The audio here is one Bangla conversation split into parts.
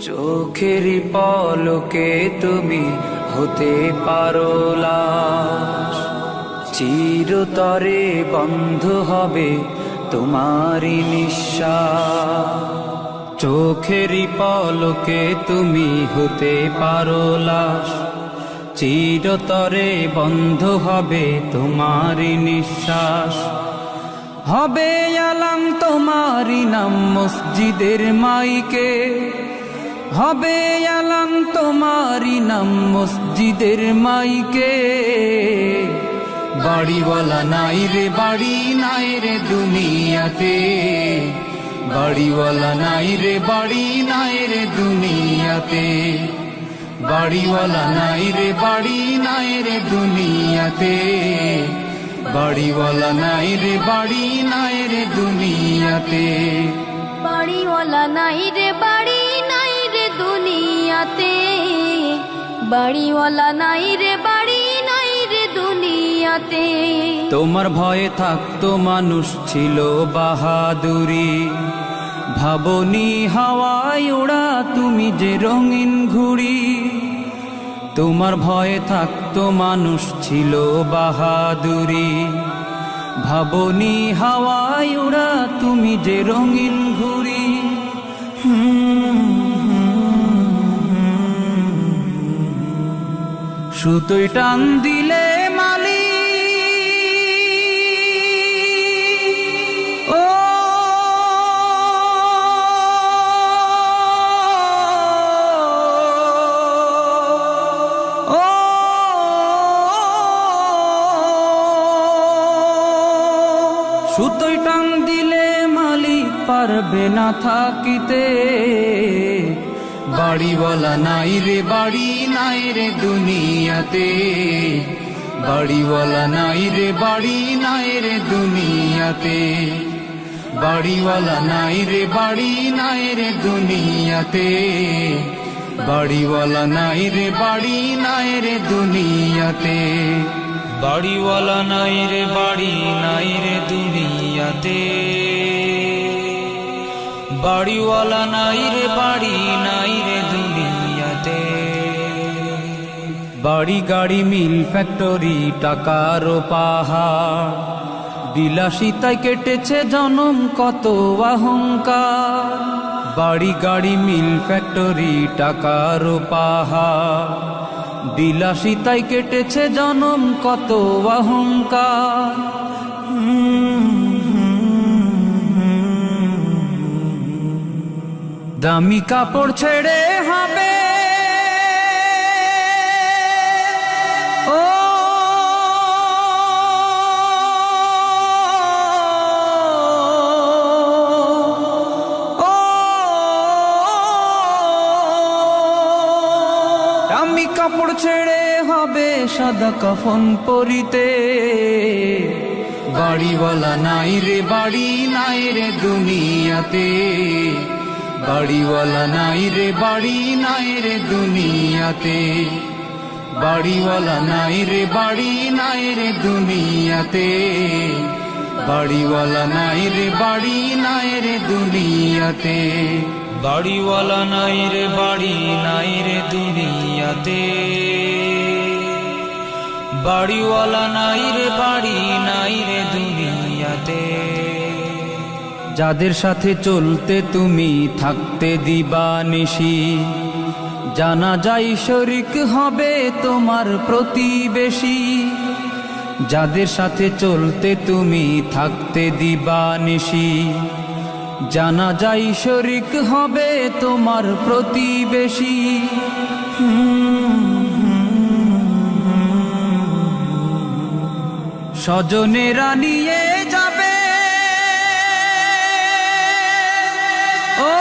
চোখের পলকে তুমি হতে পারো লাশ, চিরতরে বন্ধ হবে তোমারই নিঃশ্বাস। চোখের পলকে তুমি হতে পারো লাশ, চিরতরে বন্ধ হবে তোমারই নিঃশ্বাস। হবে আলাম তোমারই নাম মসজিদের মাইকে, হবে আলাম তোমারই নাম মসজিদের মাইকে। বাড়িওয়ালা নাই রে বাড়ি নাই রে দুনিয়াতে, বাড়িওয়ালা নাই রে বাড়ি নাই রে দুনিয়াতে। বাড়িওয়ালা নাই রে বাড়ি নাই রে দুনিয়াতে, বাড়িওয়ালা নাই রে বাড়ি নাই রে দুনিয়াতে। বাড়িওয়ালা নাই রে বাড়ি নাই রে দুনিয়াতে, বাড়িওয়ালা নাই রে বাড়ি নাই রে দুনিয়াতে। তোমার ভয়ে থাকতো মানুষ ছিল বাহাদুরি, ভাবনি হাওয়ায় ওড়া তুমি যে রঙিন ঘুড়ি। তোমার ভয়ে থাকতো মানুষ ছিল বাহাদুরি, ভাবনি হাওয়ায় ওড়া তুমি যে রঙিন ঘুড়ি। সুতোয় টান দিলে মালি ও সুতোয় টান দিলে মালিক পারবে না থাকিতে। বাড়িওয়ালা নাই রে বাড়ি নাই রে দুনিয়াতে, বাড়িওয়ালা নাই রে বাড়ি নাই রে দুনিয়াতে। বাড়িওয়ালা নাই রে বাড়ি নাই রে দুনিয়াতে, বাড়িওয়ালা নাই রে বাড়ি নাই রে দুনিয়াতে। বাড়িওয়ালা নাই রে বাড়ি নাই রে দুনিয়াতে, বাড়িওয়ালা নাই রে বাড়ি নাই রে দুনিয়াতে। বাড়ি গাড়ি মিল ফ্যাক্টরি টাকার পাহাড়, বিলাসিতায় কেটেছে জনম কত অহংকার। বাড়ি গাড়ি মিল ফ্যাক্টরি টাকার পাহাড়, বিলাসিতায় কেটেছে জনম কত অহংকার। দামি কাপড় ছেড়ে হবে ও দামি কাপড় ছেড়ে হবে সাদা কাফন পরিতে। বাড়িওয়ালা নাই রে বাড়ি নাই রে দুনিয়াতে, বাড়িওয়ালা নাই রে বাড়ি নাই রে দুনিয়াতে। বাড়িওয়ালা নাই রে বাড়ি নাই রে দুনিয়াতে, বাড়িওয়ালা নাই রে বাড়ি নাই রে দুনিয়াতে। বাড়িওয়ালা নাই রে বাড়ি নাই রে দুনিয়াতে, বাড়িওয়ালা নাই রে বাড়ি নাই রে দুনিয়াতে। যাদের সাথে চলতে তুমি থাকতে দিবানিশি, জানা যায় শরিক হবে তোমার প্রতিবেশী। যাদের সাথে চলতে তুমি থাকতে দিবানিশি, জানা যায় শরিক হবে তোমার প্রতিবেশী। স্বজনেরা নিয়ে যাবে ও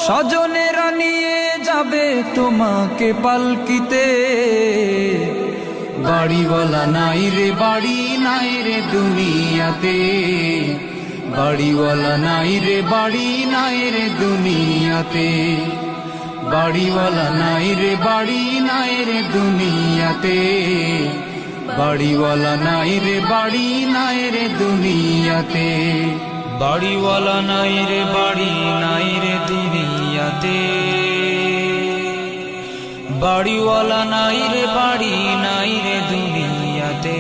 স্বজনেরা নিয়ে যাবে তোমাকে পালকিতে। বাড়িওয়ালা নাই রে বাড়ি নাই রে দুনিয়াতে, বাড়িওয়ালা নাই রে বাড়ি নাই রে দুনিয়াতে। বাড়িওয়ালা নাই রে বাড়ি নাই রে দুনিয়াতে, বাড়িওয়ালা নাই রে বাড়ি নাই রে দুনিয়াতে, বাড়িওয়ালা নাই রে বাড়ি নাই রে দুনিয়াতে, বাড়িওয়ালা নাই রে বাড়ি নাই রে দুনিয়াতে।